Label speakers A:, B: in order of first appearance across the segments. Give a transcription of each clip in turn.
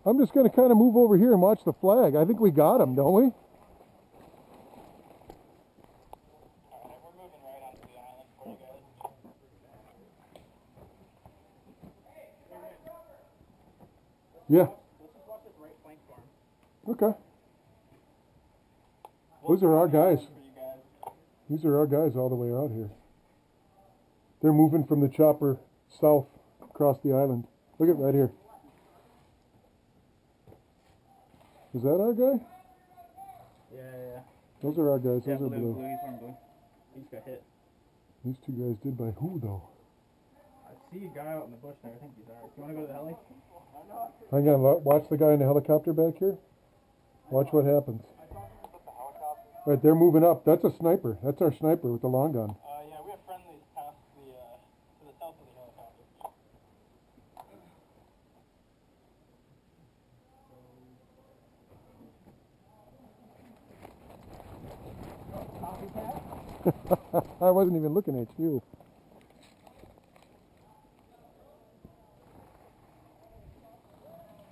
A: I'm just going to kind of move over here and watch the flag. I think we got him, don't we? Yeah. Okay. Those are our guys. These are our guys all the way out here. They're moving from the chopper south across the island. Look at right here. Is that our guy?
B: Yeah.
A: Those are our guys.
B: Yeah,
A: those are blue.
B: He's wearing blue. He just got hit.
A: These two guys did by who, though?
B: I see a guy out in the bush there. I think he's ours. You want to go to the heli?
A: Hang on. Watch the guy in the helicopter back here. Watch what happens. Right, they're moving up. That's a sniper. That's our sniper with the long gun.
B: Yeah, we have friendlies past the, to the south of the helicopter.
A: I wasn't even looking at you.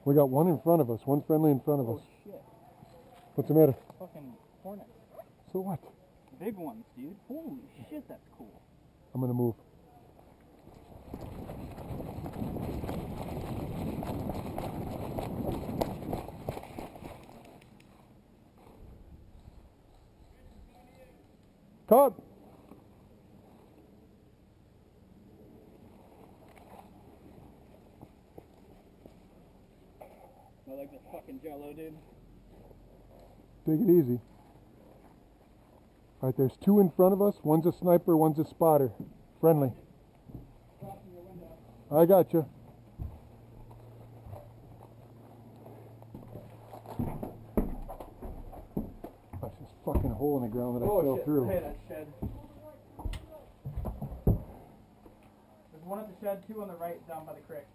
A: We got one in front of us. One friendly in front of us.
B: Shit.
A: What's the matter?
B: Fucking hornet.
A: So what?
B: Big ones, dude. Holy shit, that's cool.
A: I'm gonna move. Caught.
B: I like this fucking jello, dude.
A: Take it easy. All right, there's two in front of us. One's a sniper, one's a spotter. Friendly. I got you. That's this fucking hole in the ground that I fell through.
B: Hey, that shed. There's one at the shed, two on the right down by the creek.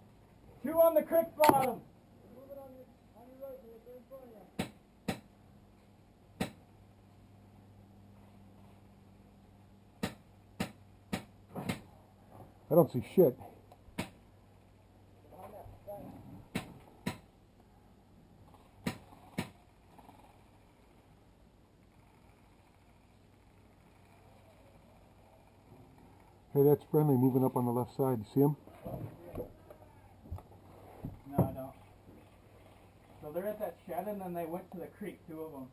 B: Two on the creek bottom!
A: I don't see shit. Hey, that's friendly moving up on the left side. You see him?
B: No, I don't. So they're at that shed and then they went to the creek, two of them.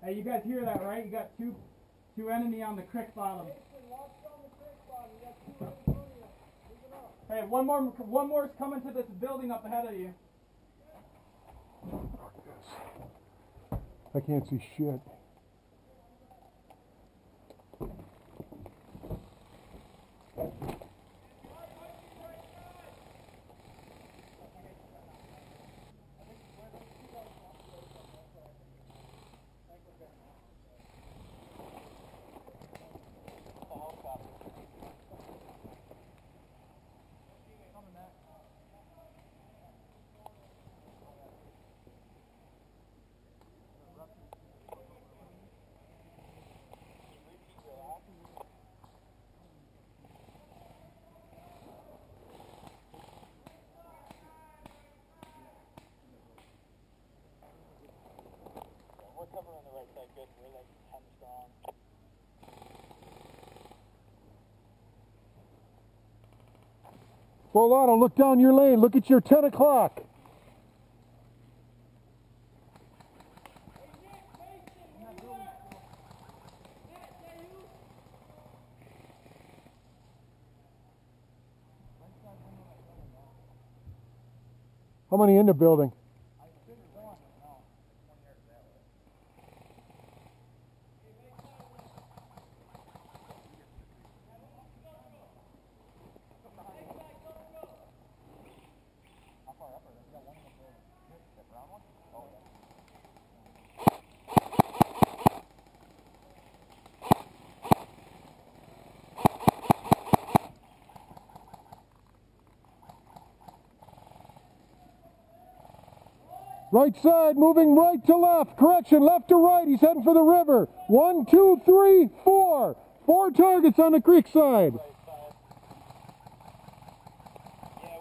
B: Hey, you guys hear that, right? You got two enemy on the creek bottom. Hey, one more is coming to this building up ahead of you.
A: I can't see shit.
B: Cover on the right side, good. We're like 10 strong.
A: Bolado, look down your lane. Look at your 10 o'clock. How many in the building? Right side, moving right to left. Correction, left to right. He's heading for the river. 1, 2, 3, 4. 4 targets on the creek side.
B: Yeah,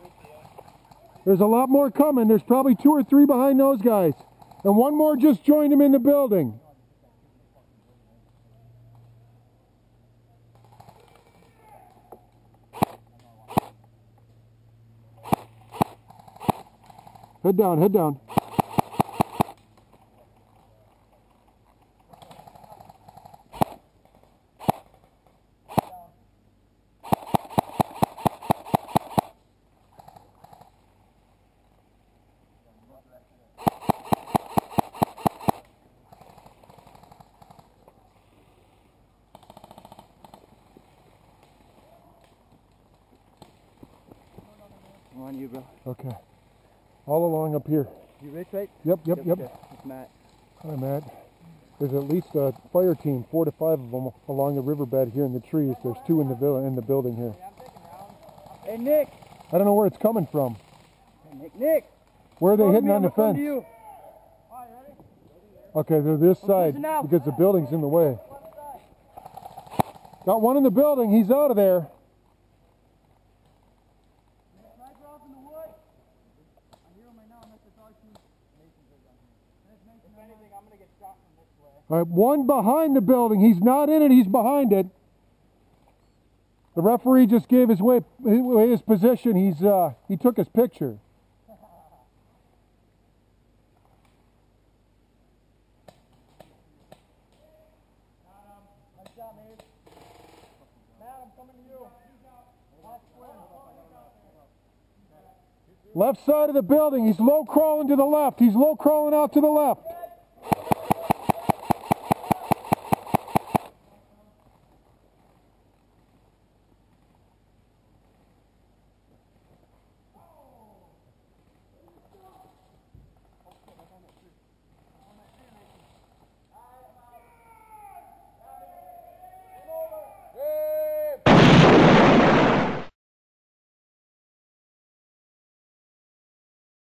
B: we see it.
A: There's a lot more coming. There's probably 2 or 3 behind those guys. And one more just joined him in the building. Head down, head down.
B: I'm on you, bro.
A: Okay. All along up here.
B: You Rich, right?
A: Yep.
B: Okay. It's Matt.
A: Hi, Matt. There's at least a fire team, 4 to 5 of them along the riverbed here in the trees. There's 2 in the building here.
B: Hey, Nick.
A: I don't know where it's coming from.
B: Hey, Nick.
A: Where are they hitting on the
B: Come
A: fence?
B: to you.
A: Okay, they're this side because the building's in the way. Got one in the building. He's out of there. All right, one behind the building. He's not in it. He's behind it. The referee just gave his position. He took his picture. Left side of the building. He's low crawling to the left. He's low crawling out to the left.